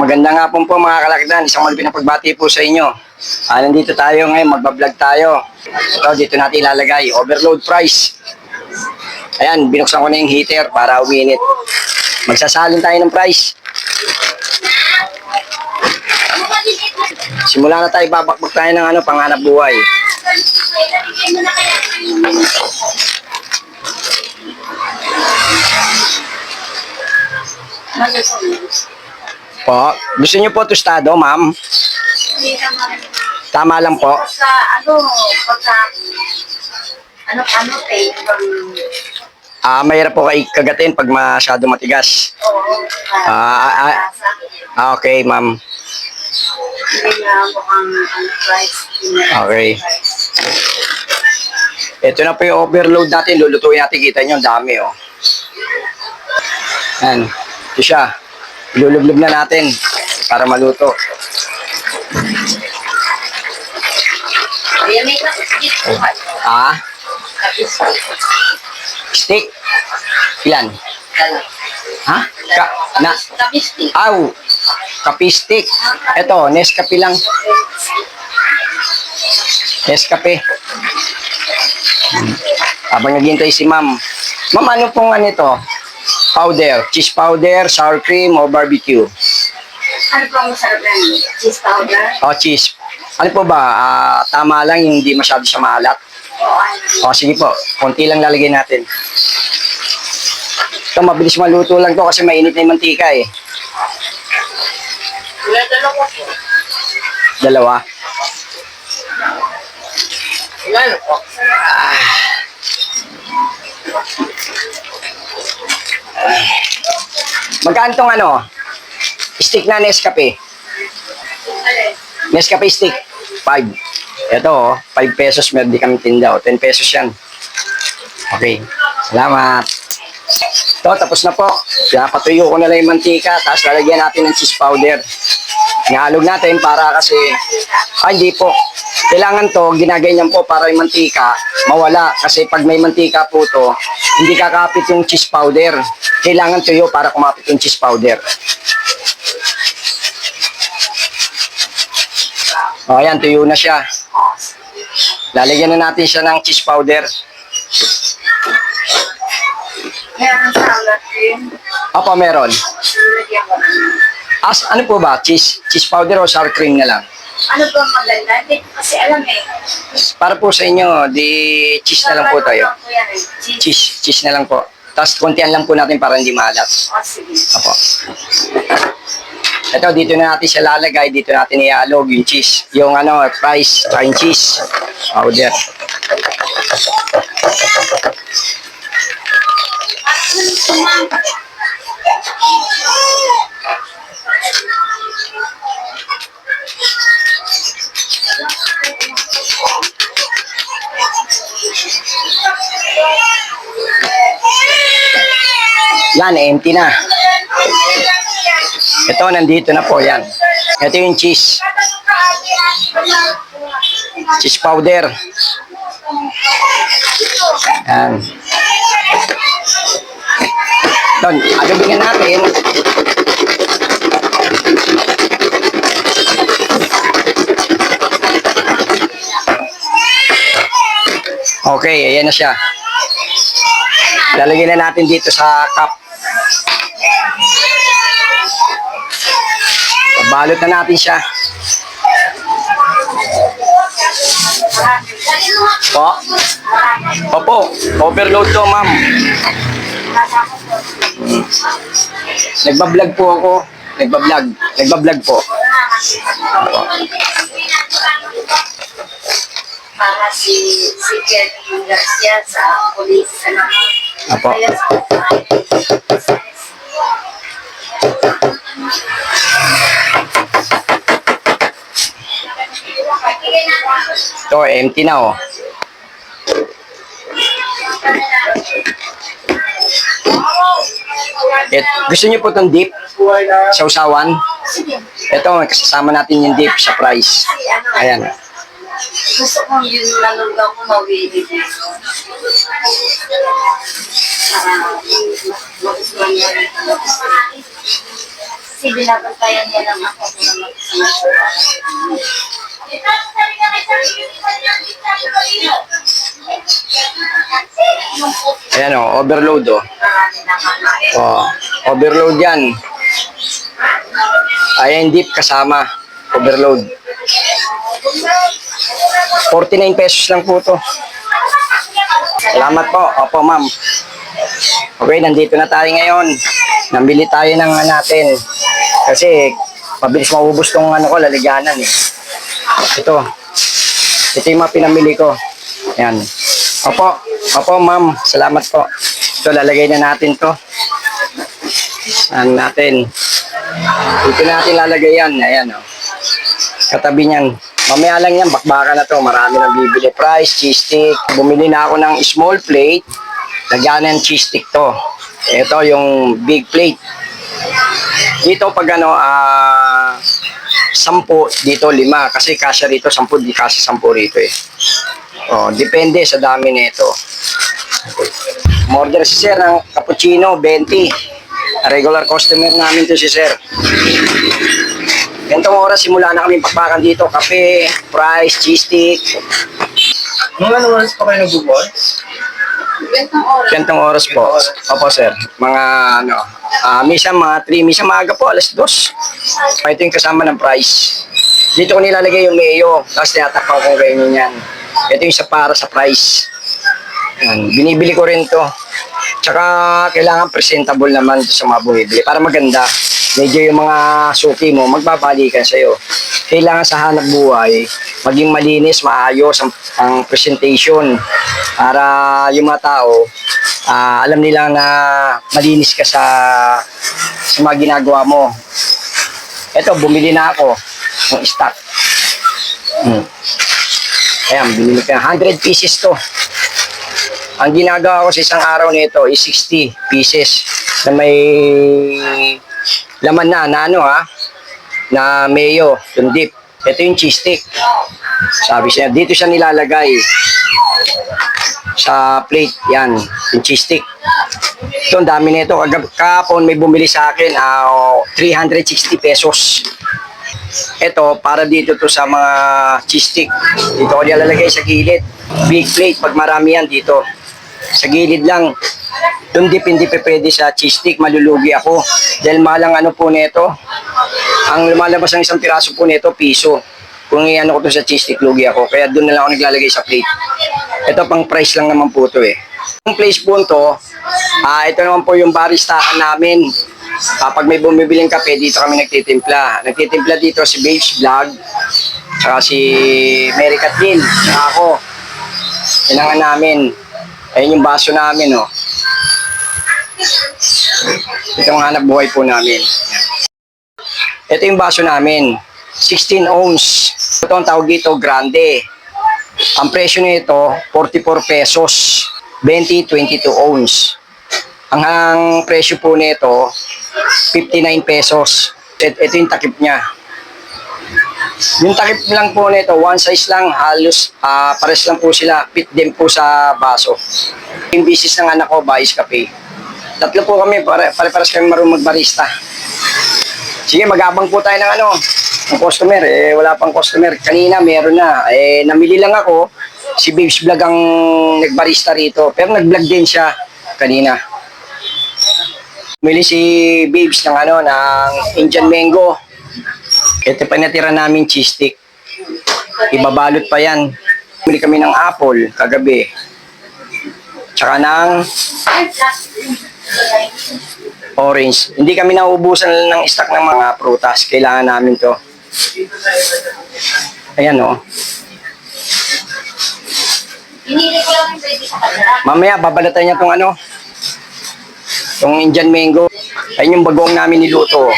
Maganda nga po mga kalakdan, isang malupit na pagbati po sa inyo. Nandito tayo ngayon, magbablog tayo. Ito, dito natin ilalagay, overload price. Ayan, binuksan ko na yung heater para uminit. Magsasalin tayo ng price. Simula na tayo, babakbak tayo ng panganap buhay. Po, gusto niyo po tostado, ma'am? Tama lang po. Mahirap po kayo kagatin pag masyado matigas. Okay, ma'am. Okay. Ito na po yung overload natin. Lulutuin natin. Kita nyo, ang dami, oh. Yan. Ito siya. Ilulublob na natin para maluto. Stick? Ilan? Ha? Kapistik. Kapistik. Ito, Nescafe lang. Nescafe. Habang naghihintay si ma'am. Ma'am, ano pong ito? Powder. Cheese powder, sour cream, o barbecue? Ano po ang masarap na cheese powder? Cheese. Ano po ba? Tama lang, hindi masyado siya maalat? Sige po. Konti lang lalagay natin. Ito, mabilis maluto lang to kasi mainit na yung mantika eh. Dalawa po. Dalawa? Ilan po? Magkano tong stick na Nescafe? Nescafe stick? 5. Ito, 5 pesos. Meron di kami tinda. 10 pesos yan. Okay. Salamat. Ito, tapos na po. Patuyo ko na lang yung mantika. Tapos lalagyan natin ng cheese powder. Inahalog natin para kasi... hindi po. Kailangan to, ginaganyan po para yung mantika mawala. Kasi pag may mantika po to, hindi kakapit yung cheese powder. Kailangan tuyo para kumapit yung cheese powder. Ayan, tuyo na siya. Lalagyan na natin siya ng cheese powder. Meron salad cream. Opo, meron. Ano po ba? Cheese powder o sour cream na lang? Ano po maganda? Kasi alam Para po sa inyo, cheese na lang po tayo. Cheese na lang po. Tapos kontian lang po natin para hindi maalat. Sige. Opo. Ito, dito na natin siya lalagay. Dito natin ialog yung cheese. Yung fries, yung cheese powder. Yan, empty na. Ito, nandito na po yan. Ito yung cheese. Cheese powder. Yan. Doon, agabingan natin. Okay, ayan na siya. Lalagyan na natin dito sa cup. Balot na natin siya. Opo, overload to, ma'am. Nagbablog po ako. Nagbablog po. Para si Kelly Garcia sa police sa naman. Opo. Ito, empty na, oh. Gusto niyo po itong dip? Sausawan? Ito, kasama natin yung dip sa price. Ayan. Gusto kong yun nalugaw ko mawili dito. Para magustuhan niya rin. Sige binabantayan niya lang ako kung naman sa mga Ayan o, overload o. marami na kakain. Oh, overload yan. Ayan, deep kasama. Overload. 49 pesos lang po to. Salamat po. Opo, ma'am. Okay, nandito na tayo ngayon. Nambili tayo ng natin. Kasi, mabilis maubos tong ano ko, laliganan eh. Ito. Ito yung mga pinamili ko. Ayan. Opo. Opo, ma'am. Salamat po. Ito, lalagay na natin to. Ano natin. Dito natin lalagay yan. Ayan o. Katabi niyan. Mamaya lang yan, bakbaka na to. Marami nang bibili. Price, cheese stick. Bumili na ako ng small plate. Lagyan ng cheese stick to. Ito yung big plate. Dito pag ano, 10, dito 5. Kasi kasya rito 10, di kasya 10 rito eh. Oh, depende sa dami nito. Order si sir ng cappuccino, 20. Regular customer namin to si sir. Gantong oras, simula na kami pakpakan dito. Kape, fries, cheese stick. Mga oras pa kayo nag-board? Gantong oras po. Opo sir. Mga ano, minsan mga 3, minsan maaga po, alas 2. Ito yung kasama ng price. Dito ko nilalagay yung mayo. Tapos tinatakpan ko ganyan yan. Ito yung isa para sa price. Yan. Binibili ko rin to. Tsaka kailangan presentable naman sa mga bumibili para maganda. Medyo yung mga suki mo, magbabalikan sa'yo. Kailangan sa hanap buhay, maging malinis, maayos ang presentation. Para yung mga tao, alam nila na malinis ka sa mga ginagawa mo. Ito, bumili na ako ng stock. Ayan, binili ka. 100 pieces to. Ang ginagawa ko sa isang araw nito is 60 pieces na may laman na ano na mayo, yung dip. Ito yung cheese stick. Sabi siya, dito siya nilalagay sa plate. Yan, yung cheese stick. Ito, ang dami nito. Kahapon may bumili sa akin, 360 pesos. Ito, para dito to sa mga cheese stick. Dito ko nilalagay sa gilid. Big plate, pag marami yan dito. Sa gilid lang. Doon hindi pa pwede sa cheese stick, malulugi ako. Dahil malang ano po nito, ang lumalabas ng isang piraso po nito, piso. Kung i-ano ko to sa cheese stick, lugi ako. Kaya doon na lang ako naglalagay sa plate. Ito pang price lang naman po to eh. Yung place po to, ito naman po yung baristahan namin. Kapag may bumibiling kape, dito kami nagtitimpla. Nagtitimpla dito si Babes Vlog, saka si Mary Kathleen, saka ako. Kailangan namin. Ayun yung baso namin, oh. Itong hanap buhay po namin. Ito yung baso namin. 16 ounce. Ito ang tawag dito, grande. Ang presyo nito, 44 pesos. 20, 22 ounce. Ang presyo po nito, 59 pesos. Ito yung takip niya. Yung takip lang po nito, one size lang, halos pares lang po sila, fit din po sa baso. Yung business ng anak ko, Bayis Cafe. Tatlo po kami, pare-pares kami marunong magbarista. Sige, mag-abang po tayo ng ng customer. Wala pang customer. Kanina meron na. Namili lang ako. Si Babes Vlog ang nagbarista rito. Pero nag-vlog din siya kanina. Mili si Babes ng ng Indian Mango. Ito pa natira namin cheese stick. Ibabalot pa yan. Mili kami ng apple kagabi. Tsaka ng orange. Hindi kami nauubusan ng stock ng mga prutas. Kailangan namin to. Ayan o. Pinili ko lang yung pwede sa kanila. Mamaya babalatan niya tong tong Indian Mango. Ayun yung bagong namin niluto.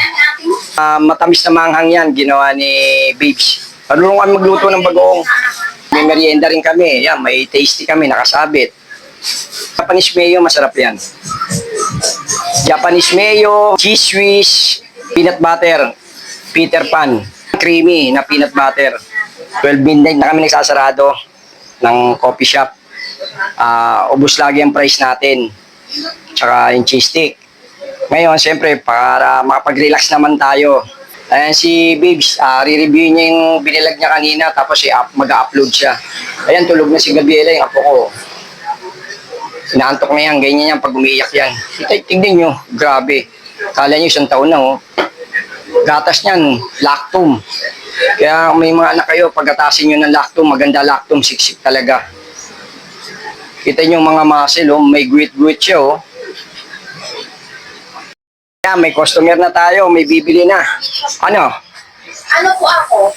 Matamis na manghang yan, ginawa ni Babes. Marunong kami magluto ng bagong. May merienda rin kami. Yan, may tasty kami, nakasabit. Japanese mayo, masarap yan. Japanese mayo, cheese whiz, peanut butter, Peter Pan, creamy na peanut butter. 12 midnight na kami nagsasarado ng coffee shop. Ubus lagi ang price natin. Tsaka yung cheese stick. Ngayon, siyempre, para makapag-relax naman tayo. Ayan si Babes, re-review niya yung binilag niya kanina, tapos mag-upload siya. Ayan, tulog na si Gabriela, yung apo ko. Inaantok na yan, ganyan yan pag umiiyak yan. Tignan nyo, grabe. Kala nyo 1 taon na, oh. Gatas niyan, lactum. Kaya may mga anak kayo, pagkatasin nyo ng lactum, maganda lactum, siksik talaga. Kita nyo mga muscle, oh, may guwit-guwit siya, oh. Kaya may customer na tayo, may bibili na. Ano? Ano po ako?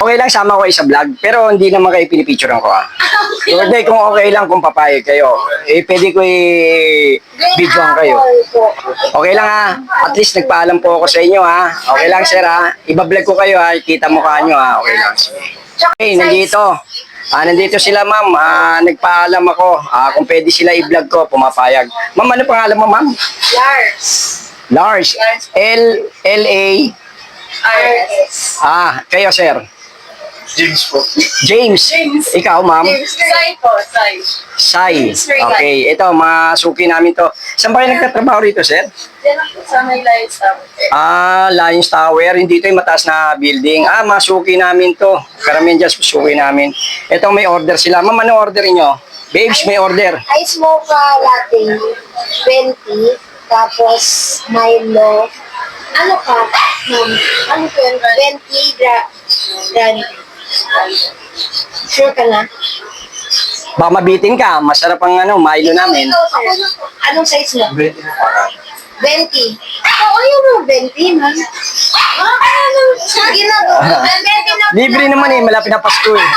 Okay lang, sama ko kayo sa vlog, pero hindi naman kayo pinipicturean ko, ah. So, hindi, kung okay lang, kung papayag kayo, pwede ko i-videoan kayo. Okay lang, ha? At least nagpaalam po ako sa inyo, ha? Okay lang, sir, ha? Ibablog ko kayo, ha? Kita mukha nyo, ha? Okay lang. Okay, nandito. Nandito sila, ma'am. Nagpaalam ako. Kung pwede sila i-vlog ko, pumapayag. Ma'am, ano pangalan mo, ma'am? Lars. Lars. L-A. RS. Kayo, sir. James po. James. Ikaw, ma'am. Sai po, Sai. Sai. Okay. Ito, masuki namin to. Saan ba kayo nagtatrabaho rito, sir? Diyan ako sa may lights tower. Lions Tower. Hindi ito yung mataas na building. Masuki namin to. Karamihan dyan, suki namin. Ito, may order sila. Ma'am, ano order nyo? Babes, may order. Ice mocha latte, 20. Tapos, Milo. Ano ka? Ano po yun? 20 grande. Sure ka na? Baka mabitin ka. Masarap ang Milo namin. Anong size mo? 20. Ayaw mo 20, man. Sige na to. 20 na. Libre naman malapit na Pasko eh.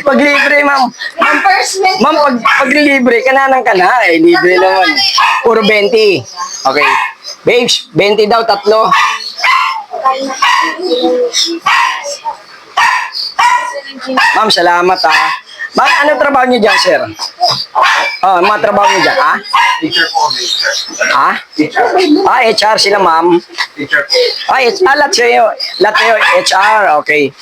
Pag libre, ma'am. Reimbursement. Ma'am, pag libre, kananan ka na. Libre naman. Puro 20. Okay. Babes, 20 daw, 3. Ma'am, salamat Ma'am, anong trabaho niyo dyan, sir? Mga trabaho niyo dyan, Teacher po kami. Teacher. HR sila, ma'am. Teacher po. Lahat kayo, HR, okay.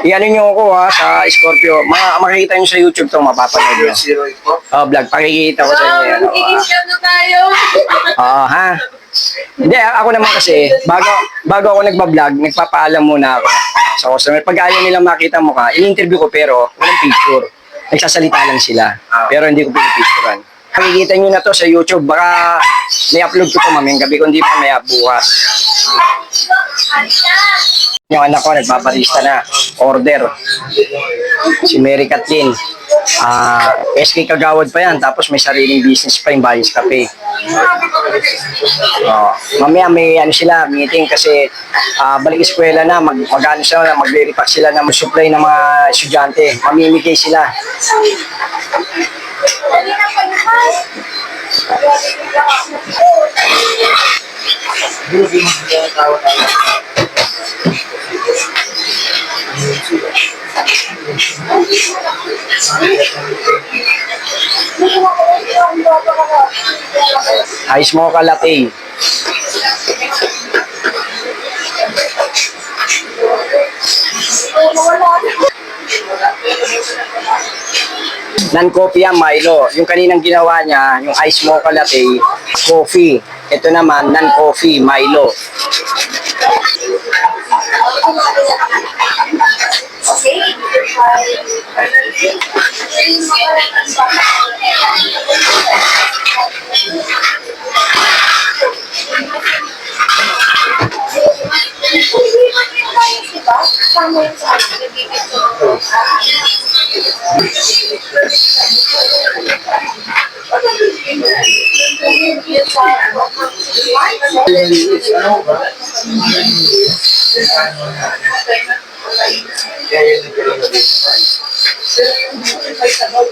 Iyan niyo ako sa Scorpio. Makikita niyo sa YouTube to, mapapanood niyo. 08 po. Vlog, pakikita ko sa inyo. Mag-i-scam na tayo. Hindi, ako naman kasi, bago ako nagbablog, nagpapaalam muna ako sa customer. Pag ayaw nilang makita mukha, in-interview ko pero walang picture. Nagsasalita lang sila, pero hindi ko pinipicturean. Makikita nyo na to sa YouTube. Baka may-upload ko to mamayang gabi, kundi pa may bukas. Yung anak ko, nagpaparista na. Order. Si Mary Kathleen. SK Kagawad pa yan. Tapos may sariling business pa yung Bayis Cafe. Mamaya may sila, meeting kasi balik eskwela na, mag-ano sila, mag-veripack sila na mag-supply ng mga estudyante. Mamimigay sila. Ice mocha latte. Non-coffee yan, Milo. Yung kaninang ginawa niya, yung ice mocha latte, coffee. Ito naman, non-coffee, Milo.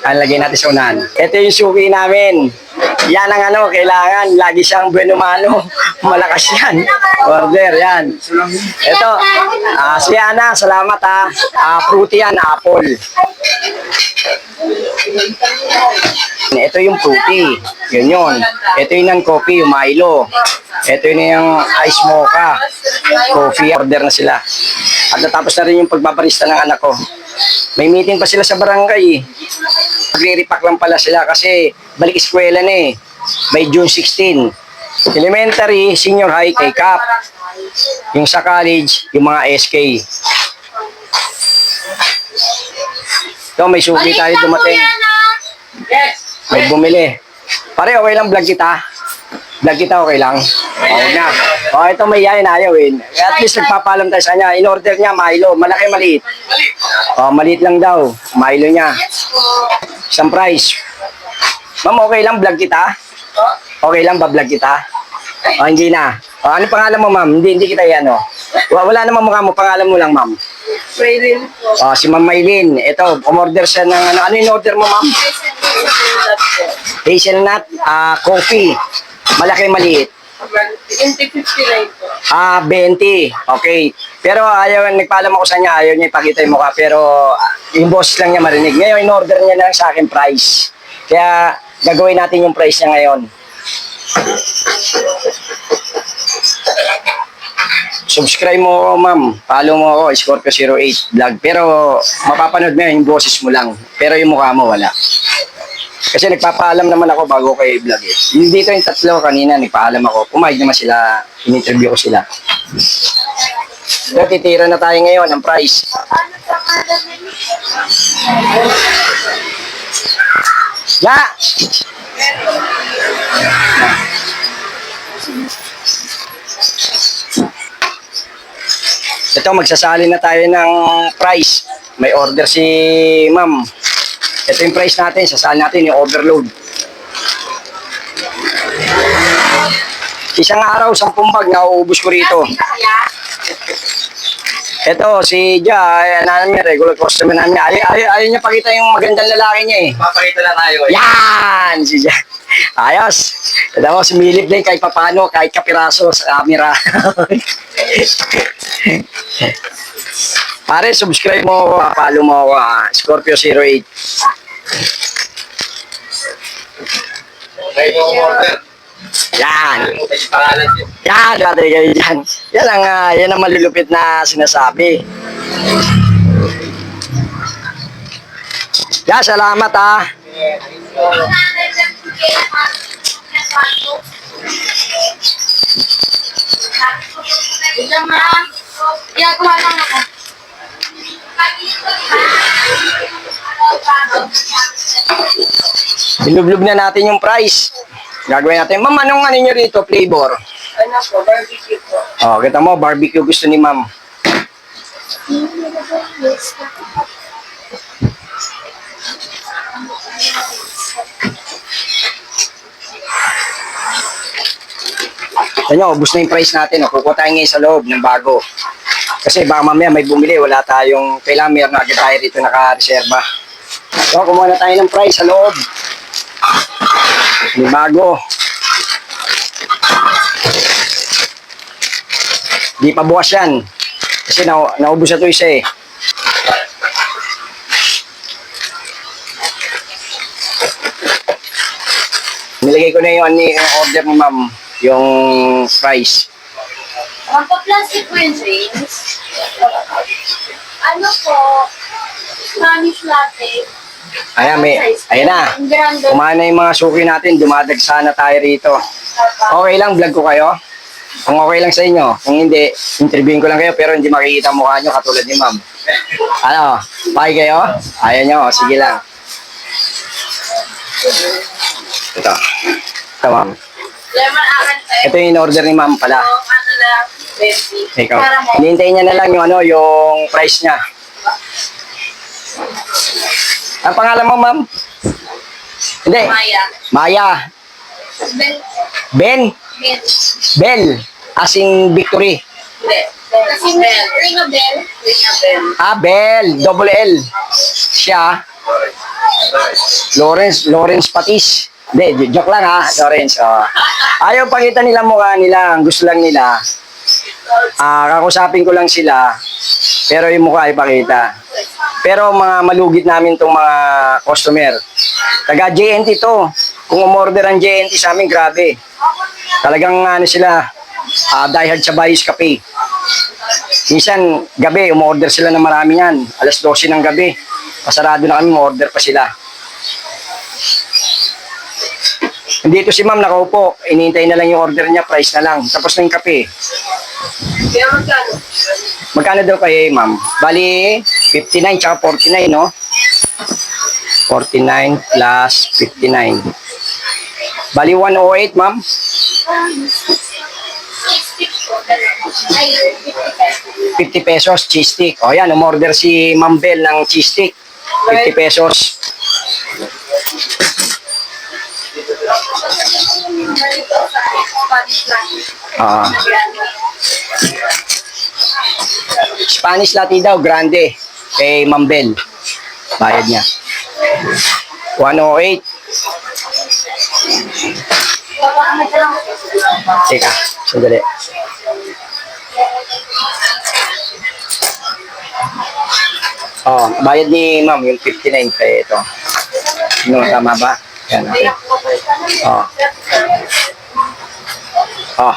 Lagay natin sa unahan. Ito yung suki namin. Yan ang kailangan. Lagi siyang bueno mano. Malakas yan. Order, yan. Ito, si Ana, salamat fruity yan, apple. Ito yung fruity. Yun. Ito yung non-coffee, yung Milo. Ito yung ice mocha. Coffee, order na sila. At natapos na rin yung pagbabarista ng anak ko. May meeting pa sila sa barangay eh. Magre-repack lang pala sila kasi balik eskwela na eh. By June 16. Elementary, senior high, kay CAP. Yung sa college, yung mga SK. Ito, may suki tayo dumating. May bumili. Pare, okay lang vlog kita? Vlog kita, okay lang? Okay na. O, ito may yain ayaw eh. At least nagpapalam tayo sa kanya. In-order niya, Milo. Malaki, maliit. O, maliit lang daw. Milo niya. Isang price. Ma'am, okay lang vlog kita? Okay lang ba vlog kita? O, hindi na. O, ano pangalan mo, ma'am? Hindi kita yan, o. Wala namang mukha mo. Pangalan mo lang, ma'am. Maylin po. O, si Ma'am Maylin. Ito, umorder siya ng ano. Ano yung order mo, ma'am? Hazelnut, coffee. Malaki, maliit. 2059 po. 20. Okay. Pero ayaw, nagpaalam ako sa kanya, ayaw niya ipakita yung mukha. Pero yung boss lang niya marinig. Ngayon, in-order niya na lang sa akin price. Kaya gagawin natin yung price niya ngayon. Subscribe mo ako, ma'am. Follow mo ako, Scorpio 08 vlog. Pero mapapanood mo yung boses mo lang. Pero yung mukha mo, wala. Kasi nagpapaalam naman ako bago kayo i-vlog eh. Yung dito yung tatlo kanina, nagpaalam ako. Pumayag naman sila, in-interview ko sila. So, titira na tayo ngayon ng price. Ya! Ito, magsasali na tayo ng price. May order si ma'am. Ito yung price natin. Sasali natin yung overload. Isang araw, 10 bag, nauubos ko rito. Ito, si Ja, namin, regular customer namin. Ayaw niya pakita yung magandang lalaki niya eh. Papakita na tayo. Yan! Si Ja. Ayos. Alam mo, sumilip din kahit papano, kahit kapiraso sa camera. Pare, subscribe mo ako, follow mo ako, Scorpio 08. Kayo yung order. Yan. May pangalan din. Yan, dati kayo dyan. Yan ang malulupit na sinasabi. Yan, salamat ha. Ilang ma'am? Iyagawa lang ako. Binublog na natin yung price. Gagawin natin. Ma'am, anong ano nyo rito, flavor? Ano po, barbecue po. Oh, kita mo, barbecue gusto ni ma'am. Ano, ubus na yung price natin. O, kukuha tayo ngayon sa loob ng bago. Kasi baka mamaya may bumili, wala tayong, kailangan meron na agad tayo rito naka-reserva. So, kumuha na tayo ng price sa loob. May bago. Di pa bukas yan. Kasi naubos na ito isa eh. Nilagay ko na yung order ni ma'am, yung price. Ang pa-plastic po yung drinks. Ano po, Spanish latte. Ayan na. Ang grande. Kumain na yung mga suki natin, dumadagsa na tayo rito. Okay lang, vlog ko kayo. Kung okay lang sa inyo. Kung hindi, interviewin ko lang kayo pero hindi makikita mukha nyo katulad ni ma'am. Ano, pake kayo? Ayaw nyo, sige lang. Ito. Ito ma'am. Lemon akan tayo. Ito yung in-order ni ma'am pala. So, ano lang, 20. Ikaw. Para mo. Hinintayin niya na lang yung ano, yung price niya. Ang pangalan mo, ma'am? Hindi. Maya. Maya. Ben. Ben. Ben. Bell. As in Victory. Kasi ring a bell. Ring a bell. Bell. Double L. Siya. Lawrence Patis. Hindi, joke lang ha, Lawrence. Oh. Ayaw pakita nila mukha nila. Ang gusto lang nila. Kakusapin ko lang sila. Pero yung mukha ipakita. Pero mga malugit namin tong mga customer. Taga JNT to. Kung umorder ang JNT sa amin, grabe. Talagang ano sila, diehard sa Bayos Cafe. Minsan, gabi, umorder sila ng marami yan. 12:00 ng gabi. Pasarado na kami, order pa sila. Dito si ma'am nakaupo. Inihintay na lang yung order niya, price na lang. Tapos na yung kape. Kaya magkano? Magkano daw kayo, ma'am? Bali, 59 tsaka 49, no? 49 plus 59. Bali, 108, ma'am. 50 pesos, cheese stick. O yan, umorder si Ma'am Bell ng cheese stick. 50 pesos. Ah. Spanish latte daw, grande. Kay Ma'am Bell. Bayad niya. 108. Teka, sandali. Oh, bayad ni Ma'am yung 59 kaya ito. No, tama ba? Yan, okay. Oh. Oh.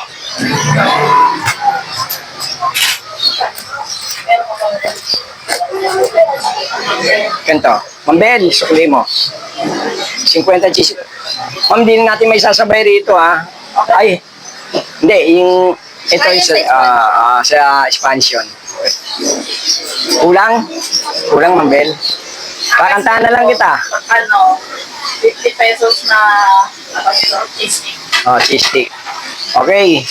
Ganito. Ma'am Bell, sukli mo. 50 cheese. Ma'am, di na natin may sasabay rito, ha? Ay, hindi, yung, ito yung sa Spanish yun. Kulang? Kulang, Ma'am Bell? Kakantahan na lang kita. Ano, 50 pesos na cheese stick. Oh, cheese stick. Okay.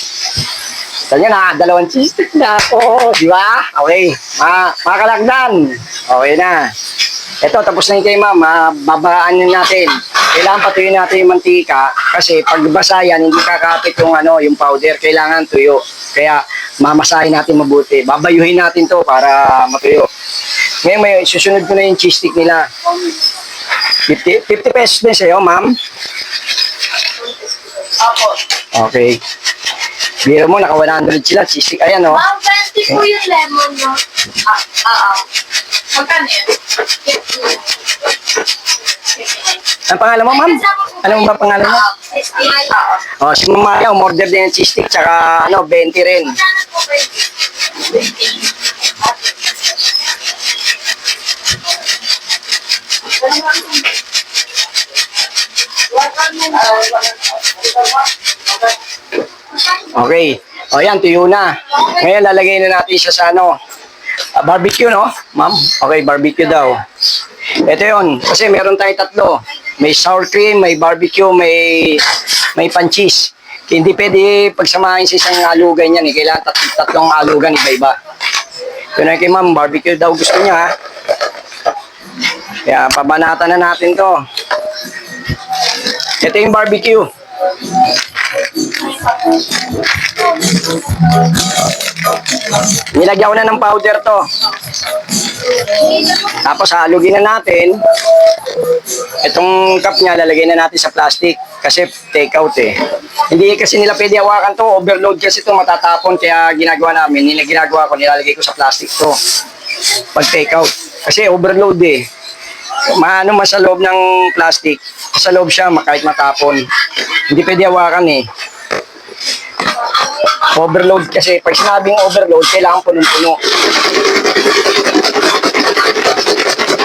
Tanya na, dalawang cheese stick na ako. Di ba? Okay. Makalagdan. Okay na. Ito, tapos na yung kay ma'am. Babaan na natin. Kailangan patuyin natin yung mantika kasi pag basa yan, hindi kakapit yung, yung powder. Kailangan tuyo. Kaya mamasahin natin mabuti. Babayuhin natin to para matuyo. Ngayon, may susunod ko na yung cheese stick nila. 50 pesos din sa'yo, ma'am. Opo. Okay. Biro mo, naka 100 sila. Cheese stick. Ayan, oh. Ma'am, 20 po yung lemon nyo. Magkano yun? 59. Ang pangalan mo, ma'am? Ano ba pangalan mo? 69. Oh, si Ma'am Maya, umorder din ng cheese stick, tsaka 20 rin. Magkano po ba yun? 20. Okay. O yan, tuyo na. Ngayon, lalagay na natin siya sa barbecue, no? Ma'am? Okay, barbecue daw. Ito yun. Kasi meron tayong tatlo. May sour cream, may barbecue, may panchis. Hindi pwede pagsamahin sa isang alugan yan. Kailangan tatlong alugan, iba-iba. Ito na kay ma'am, barbecue daw gusto niya, ha? Kaya pabanatan na natin to. Ito yung barbecue. Nilagyan ko na ng powder to. Tapos halugin na natin. Itong cup niya, lalagay na natin sa plastic. Kasi take out eh. Hindi kasi nila pwede hawakan to. Overload kasi to, matatapon. Kaya ginagawa namin, ginagawa ko, nilalagay ko sa plastic to. Pag take out. Kasi overload eh. Maano man sa loob ng plastic. Sa loob siya, kahit matapon. Hindi pwede hawakan eh. Overload kasi. Pag sinabing overload, kailangan punong-puno.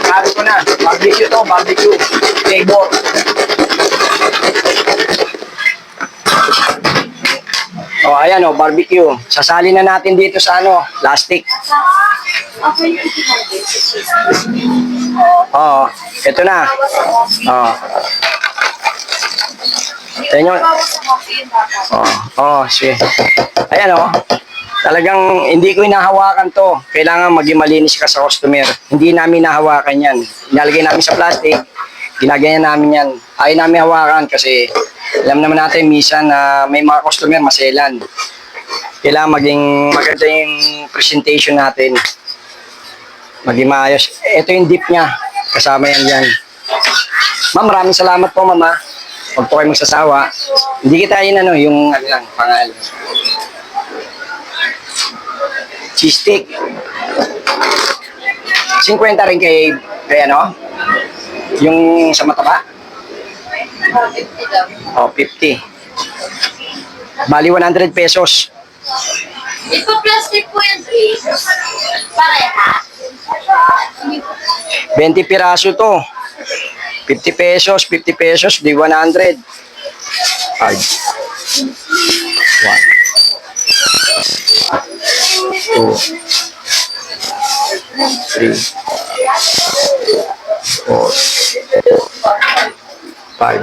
Sabi ko na, barbecue to, barbecue. Flavor. O, ayan o, barbecue. Sasali na natin dito sa plastic. Oo, ito na. Oo. Ito nyo. Oo, sige. Ayan o. Talagang hindi ko inahawakan to. Kailangan maging malinis ka sa customer. Hindi namin nahawakan yan. Inalagay namin sa plastic. Ginaganyan namin yan. Ayaw namin hawakan kasi alam naman natin minsan na may mga customer maselan. Kailangan maging maganda yung presentation natin. Maging maayos. Ito yung dip niya. Kasama yan dyan. Ma'am, maraming salamat po, mama. Huwag po kayo magsasawa. Hindi kita yun yung lang, pangalan. Cheese stick. 50 rin kay yung sa mataba. O, 50. Bali 100 pesos. Ito plastic po yan, please. Pareha. 20 piraso to. 50 pesos, 50 pesos, di 100. 5. 1. 2. 3. 4. 5.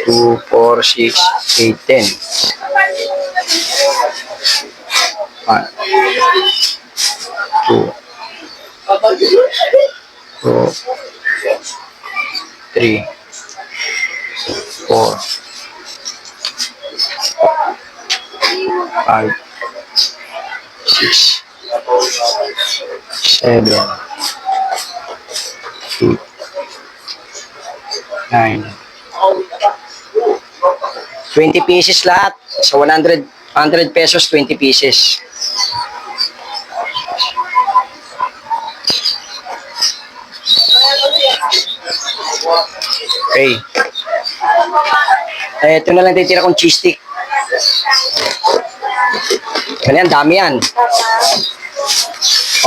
2, 4, 6, 8, 10. 1. 2. 2. 3, 4, 5, 6, 7, 8, 9, 20 pieces lahat. So 100 pesos, 20 pieces. Okay. Ito na lang titira kong cheese stick. Ganyan, dami yan.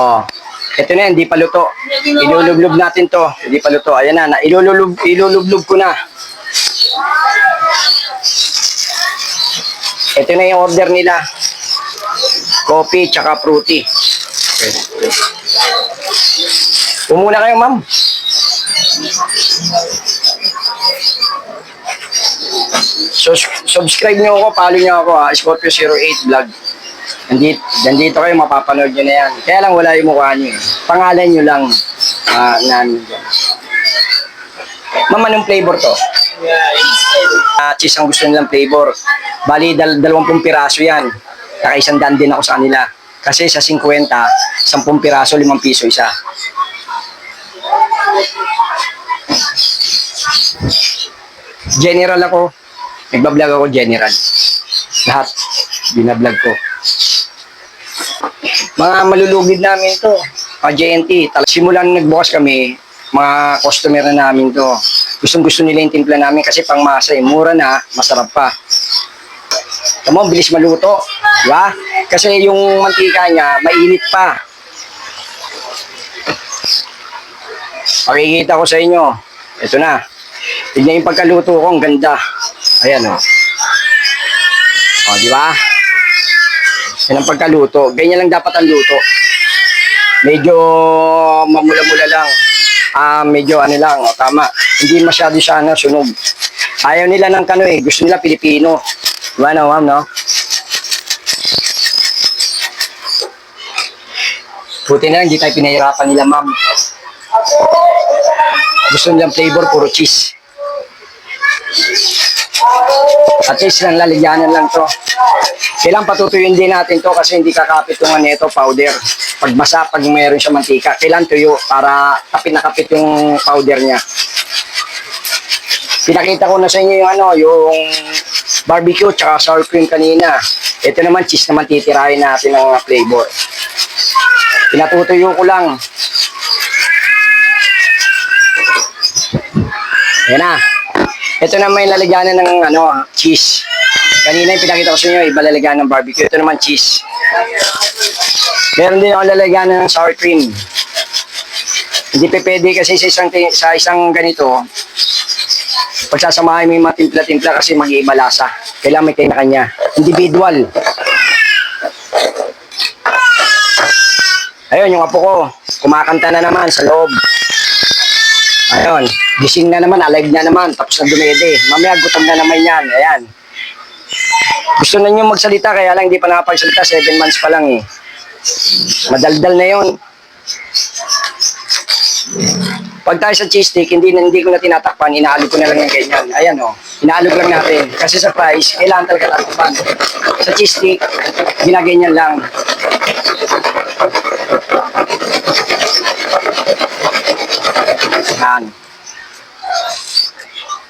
Oh. Ito na yan, hindi pa luto. Ilulublob natin to. Hindi pa luto. Ayan na, ilulublob ko na. Ito na yung order nila. Coffee tsaka fruity. Okay. Umuna kayo, ma'am. So, subscribe nyo ako, follow nyo ako ha, Scorpio 08 Vlog. Nandito kayo, mapapanood nyo na yan. Kaya lang wala yung mukha nyo. Pangalan nyo lang namin dyan. Ma'am, anong flavor to? Cheese ang gusto nilang flavor. Bali, 20 piraso yan. Kaka 100 din ako sa kanila. Kasi sa 50, 10 piraso, 5 piso isa. General ako. Nagbablog ako general. Lahat. Binablog ko. Mga malulugid namin to. Mga JNT. Simulan nagbukas kami, mga customer na namin to. Gustong-gusto nila yung timpla namin kasi pangmasa eh. Mura na, masarap pa. Tama, bilis maluto. Diba? Kasi yung mantika niya, mainit pa. Pakikita ko sa inyo. Ito na. Tignan yung pagkaluto ko, ang ganda. Ayan o. O, di ba? Yan ang pagkaluto. Ganyan lang dapat ang luto. Medyo mamula-mula lang. Medyo ano lang, o, tama. Hindi masyado siya sunog. Ayaw nila ng kano eh. Gusto nila Pilipino. Diba no, ma'am, no? Buti na lang, hindi tayo pinahirapan nila, ma'am. Gusto nilang flavor, puro cheese. At least lang lalagyanan lang to. Kailangan patutuyuin din natin to kasi hindi kakapit yung neto powder. Pag basa, pag mayroon siya mantika, kailangan tuyo para kapit na kapit yung powder niya. Pinakita ko na sa inyo yung yung barbecue tsaka sour cream kanina. Ito naman cheese naman titirahin natin ng flavor. Pinatutuyo ko lang. Ayan na. Ito naman yung lalagyanan ng cheese. Kanina yung pinakita ko sa inyo, iba lalagyan ng barbecue. Ito naman cheese. Meron din ako lalagyan ng sour cream. Hindi pa pwede kasi sa isang ganito, pagsasamahin mo yung mga timpla-timpla kasi mag-iiba lasa. Kailangan may kanya-kanya. Individual. Ayun, yung apo ko, kumakanta na naman sa loob. Ayun, gising na naman, alive na naman, tapos na dumede. Mamaya gutom na naman yan, ayan. Gusto na nyo magsalita, kaya lang hindi pa nakapagsalita, 7 months pa lang eh. Madaldal na yun. Pag tayo sa cheese stick, hindi ko na tinatakpan, inaalog ko na lang yung ganyan. Ayan o, inaalog lang natin. Kasi sa fries, kailangan talaga tatakpan. Sa cheese stick, ginaganyan lang. Yan.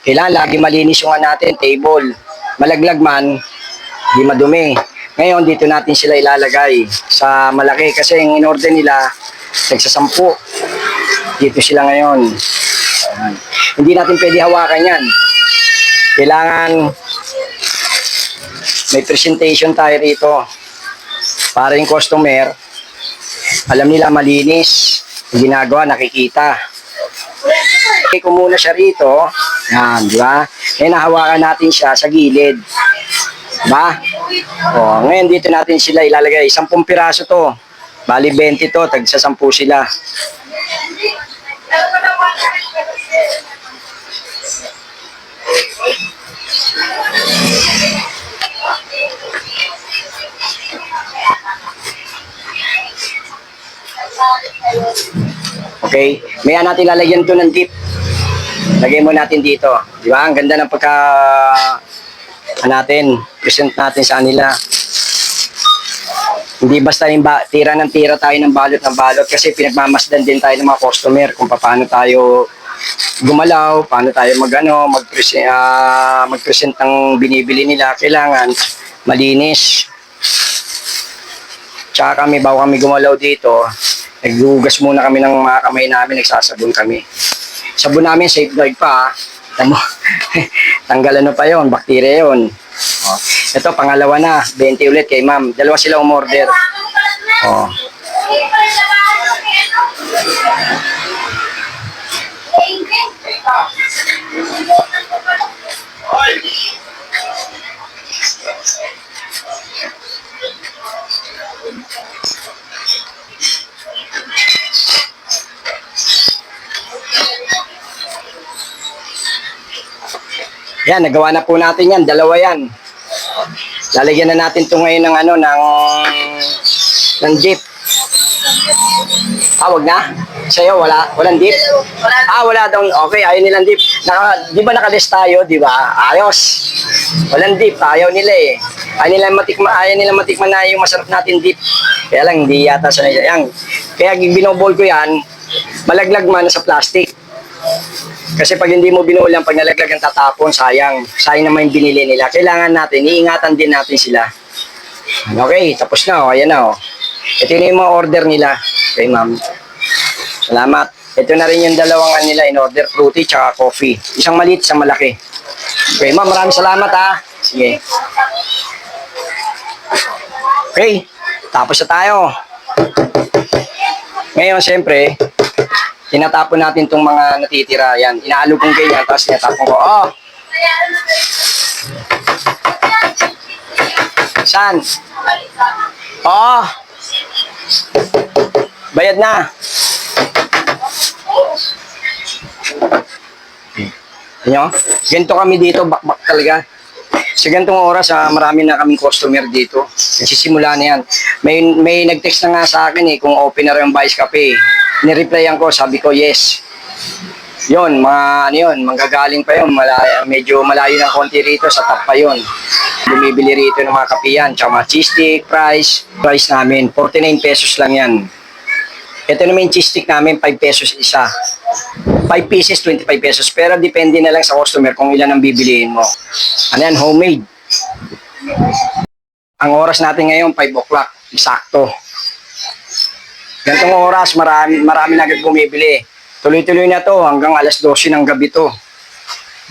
Kailangan lagi malinis yung natin, table. Malaglag man, di madumi. Ngayon, dito natin sila ilalagay sa malaki. Kasi yung in-order nila, nagsasampu. Dito sila ngayon. Hindi natin pwede hawakan yan. Kailangan may presentation tayo rito. Para yung customer, alam nila malinis. Yung ginagawa, nakikita. Okay ko muna siya rito. Yan, di ba? Ngayon, nahawakan natin siya sa gilid. Diba? O, ngayon dito natin sila ilalagay. 10 piraso to. Bali 20 to, tagsa 10 sila. Okay? Maya natin lalagyan to ng dip. Lagay mo natin dito. Di ba? Ang ganda ng natin, present natin sa kanila. Hindi basta yung tira ng tira tayo ng balot kasi pinagmamasdan din tayo ng mga customer kung paano tayo gumalaw, paano tayo mag-present ng binibili nila. Kailangan malinis. Tsaka kami, bago kami gumalaw dito, naghugas muna kami ng mga kamay namin, nagsasabon kami. Sabon namin, safeguard pa. Tamo, tanggalan pa yon, bakterya yon. Oh. Ito, pangalawa na, 20 ulit kay ma'am. Dalawa sila umorder. Oh. Yan, nagawa na po natin yan. Dalawa yan. Lalagyan na natin ito ngayon ng ng dip. Wag na? Sa'yo, walang dip? Wala daw. Okay, ayaw nilang dip. Di ba nakalist tayo, di ba? Ayos. Walang dip, ayaw nila eh. Ayaw nilang matikman na yung masarap natin dip. Kaya lang, hindi yata sa yan. Kaya binobol ko yan, malaglag man sa plastic. Kasi pag hindi mo binulang, pag nalaglag ang tatapon, sayang. Sayang naman yung binili nila. Kailangan natin, iingatan din natin sila. Okay, tapos na. Ayan na. Ito na yung mga order nila. Okay, ma'am. Salamat. Ito na rin yung dalawang nila in order, fruity tsaka coffee. Isang maliit, isang malaki. Okay, ma'am. Maraming salamat ha. Sige. Okay, tapos na tayo. Ngayon, siyempre, tinatapon natin itong mga natitira. Yan, inaalog kong ganyan, tapos tinatapon ko. Oh! Saan? Oh! Bayad na. Nyo? Ganito kami dito, bakbak talaga. Sa ganitong oras, marami na kaming customer dito. Nagsisimula na yan. May nag-text na nga sa akin kung open na rin yung Vice Cafe. Nireplyan ko, sabi ko, yes. Yun, manggagaling pa yun. Medyo malayo ng konti rito, sa top pa yun. Bumibili rito ng mga kape yan. Tsaka mga cheese stick, price namin, 49 pesos lang yan. Ito naman yung cheese stick namin, 5 pesos isa. 5 pieces, 25 pesos. Pero depende na lang sa customer kung ilan ang bibiliin mo. Ano yan, homemade. Ang oras natin ngayon, 5 o'clock. Eksakto. Ganitong oras, marami na agad bumibili. Tuloy-tuloy na to hanggang alas 12 ng gabi to.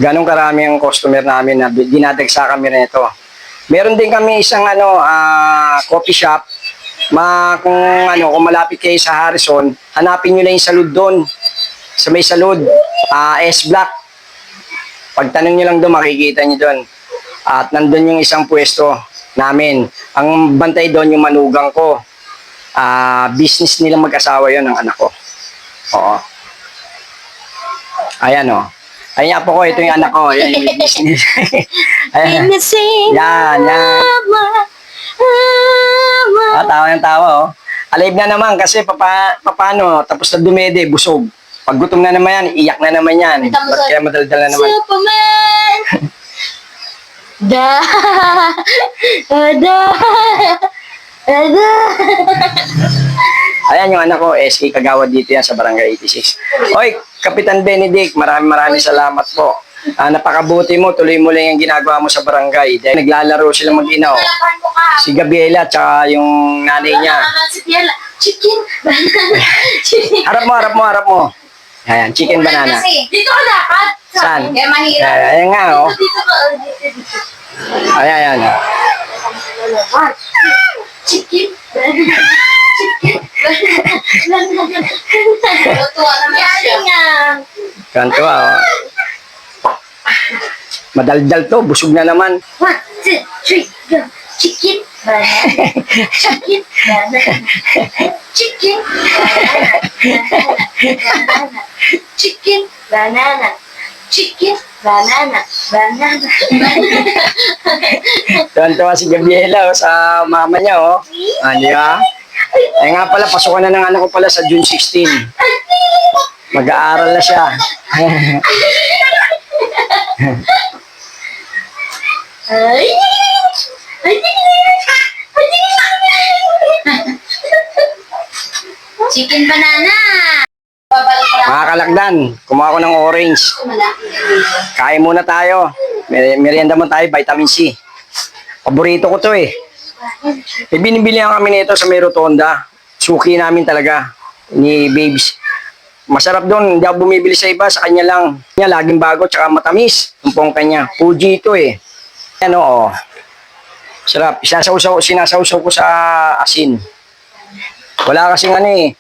Ganong karami ang customer namin na dinadagsa kami nito. Meron din kami isang coffee shop. Kung malapit kayo sa Harrison, hanapin nyo na yung salud doon. Sa may salud, S-Block. Pagtanong nyo lang doon, makikita nyo doon. At nandun yung isang pwesto namin. Ang bantay doon yung manugang ko. Business nilang mag-asawa yon ng anak ko. Oo. Ayan o. Ayan po ko, ito yung anak ko. Ayan yung business. Ayan. Yan. Tawa ng tawa o. Alive na naman kasi paano, tapos na dumede, busog. Pag gutom na naman yan, iyak na naman yan. Ba't kaya madaldal na naman? Superman! Ayan yung anak ko, SK Kagawad dito yan sa Barangay 86. Oy, Kapitan Benedict, maraming salamat po. Napakabuti mo, tuloy mo lang yung ginagawa mo sa barangay. Dahil naglalaro sila mag-inaw. Si Gabriela, tsaka yung nanay niya. Chicken. Harap mo. Ayan, chicken banana. Dito ka dapat. Saan? Kaya mahirap. Ayan nga, oh. Dito ka. Ayan. Chicken. Tuwa naman siya. Kanto ah. Madaldal to, busog na naman. 1, 2, 3, go. Chicken, banana. Chicken, banana. Chicken, banana. Chicken, banana. Chicken, banana. Banana. Tuwan-tuwa si Gabriela oh, sa mama niya, oh. Ah, di ba? Eh nga pala, pasukan na ng anak ko pala sa June 16. Mag-aaral na siya. Ay! Ay! Chicken banana. Babalik lang. Mga kalakdan, kumuha ko ng orange. Kain muna tayo. Merienda mo tayo, vitamin C. Paborito ko to eh. Binibili kami nito sa may rotonda. Suki namin talaga ni Babes. Masarap doon, hindi ako bumibili sa iba, sa kanya lang. Kanya laging bago, tsaka matamis. Tumpong kanya. Fuji ito eh. Ano oh. Sarap. Sinasawsaw ko sa asin. Wala kasing ano eh.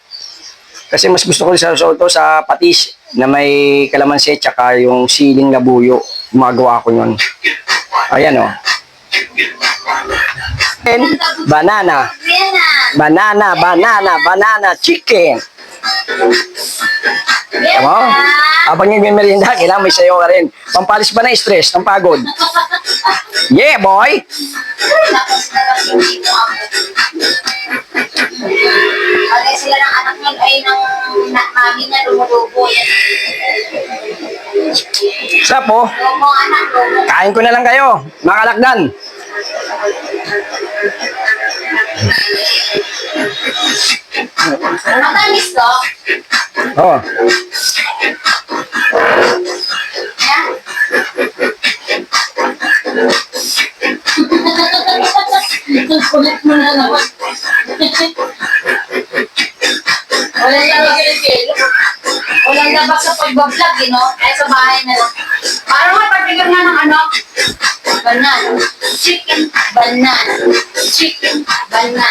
Kasi mas gusto ko isasawsaw to sa patis na may kalamansi tsaka yung siling labuyo. Gumagawa ko yun. Ayan oh. Banana. Banana chicken. Tama? Habang yung merienda, kailangan may sayo ka rin. Pampalis ba ng stress, ng pagod? Yeah, boy! Tapos na lang hindi ko ako. Kaya sila ng anak niya ay ng mami niya lumudubo yan. Sarap po. Lobo anak, lobo. Kain ko na lang kayo, mga kalakdan. Matamis to? Oh, Yan. Kulit mo na naman. Walang labak sa pagbablog, eh, no? Kaya sa bahay na lang. Parang nga, pagbigan nga ng ano? Banana. Chicken, banana. Chicken, banana.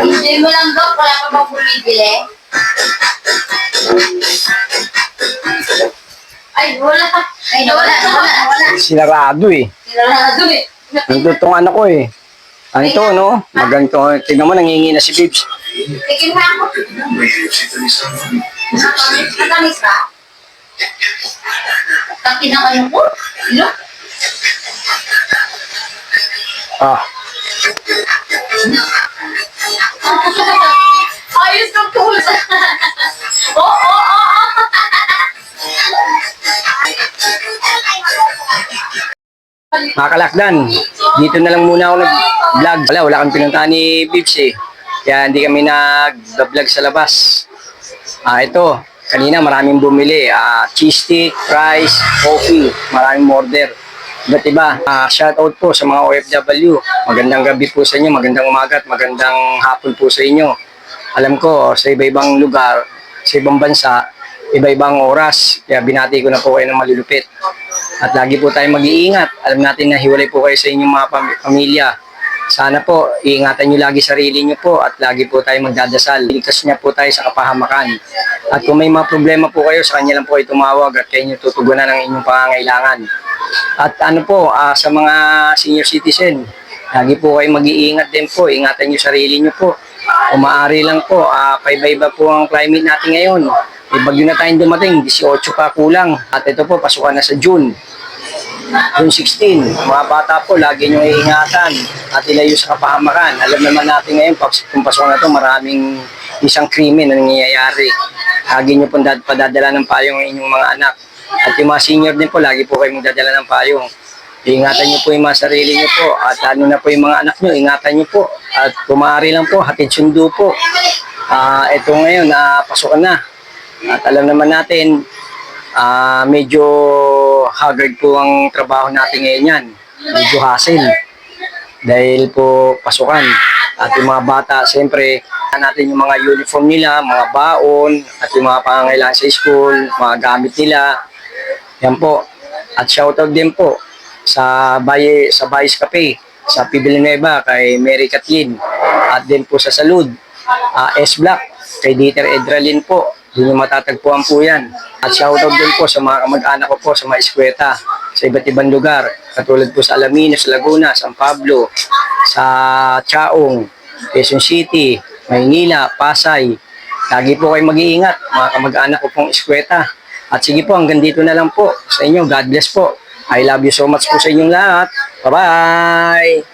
Hindi mo lang daw, wala pa bang bumibili? Ay, wala. Ay, wala. sinarado eh. Sinarado eh. Nandito tong ano ko eh. Ano ito, no? Maganto. Tingnan mo, nangingi na si Bibs. Tikim na ako. Matamis ba? Taki ng ano ko? Ilo? Ah, Ayos ng tools. Oo. mga kalakdan, dito na lang muna ako nag-vlog. Wala kang pinuntahan ni Bibs eh. Kaya hindi kami nag-vlog sa labas. Ito, kanina maraming bumili. Cheese stick, rice, coffee, maraming order. Iba't iba. Shout out po sa mga OFW. Magandang gabi po sa inyo, magandang umaga at magandang hapon po sa inyo. Alam ko, sa iba-ibang lugar, sa ibang bansa, iba-ibang oras. Kaya binati ko na po kayo ng malulupit. At lagi po tayong mag-iingat. Alam natin na hiwalay po kayo sa inyong mga pamilya. Sana po, iingatan nyo lagi sarili nyo po at lagi po tayo magdadasal. Ligtas niya po tayo sa kapahamakan. At kung may mga problema po kayo, sa kanya lang po kayo tumawag at kayo nyo tutugunan ang inyong pangangailangan. At ano po, sa mga senior citizen, lagi po kayo mag-iingat din po. Ingatan nyo sarili nyo po. Kung maaari lang po, paiba-iba po ang climate natin ngayon. May bagyo na tayong dumating, 18 pa kulang. At ito po, pasukan na sa June 16. Mga bata po, lagi nyo iingatan at ilayo sa kapahamakan. Alam naman natin ngayon, kung pasukan na ito, maraming isang krimen na nangyayari. Lagi nyo po padadala ng payong inyong mga anak. At yung mga senior din po, lagi po kayo magdadala ng payong. Ingatan nyo po yung mga sarili nyo po. At ano na po yung mga anak nyo, ingatan nyo po. At kung maaari lang po, hatid sundo po. Ito ngayon, pasukan na. At alam naman natin, medyo haggard po ang trabaho natin ngayon yan. Medyo hassle. Dahil po pasukan. At yung mga bata, siyempre, natin yung mga uniform nila, mga baon, at yung mga pangangailangan sa school, mga gamit nila. Yan po. At shoutout din po sa Bayes Cafe, sa P. Villanueva, kay Mary Kathleen, at din po sa Salud, S-Block, kay Dieter Edralin po. Doon yung matatagpuan po yan. At shoutout din po sa mga kamag-anak ko po sa mga eskweta sa iba't ibang lugar. Katulad po sa Alaminos, Laguna, San Pablo, sa Chaong, Quezon City, Maynila, Pasay. Lagi po kayo mag-iingat, mga kamag-anak ko pong eskweta. At sige po, hanggang dito na lang po sa inyo. God bless po. I love you so much po sa inyong lahat. Bye-bye!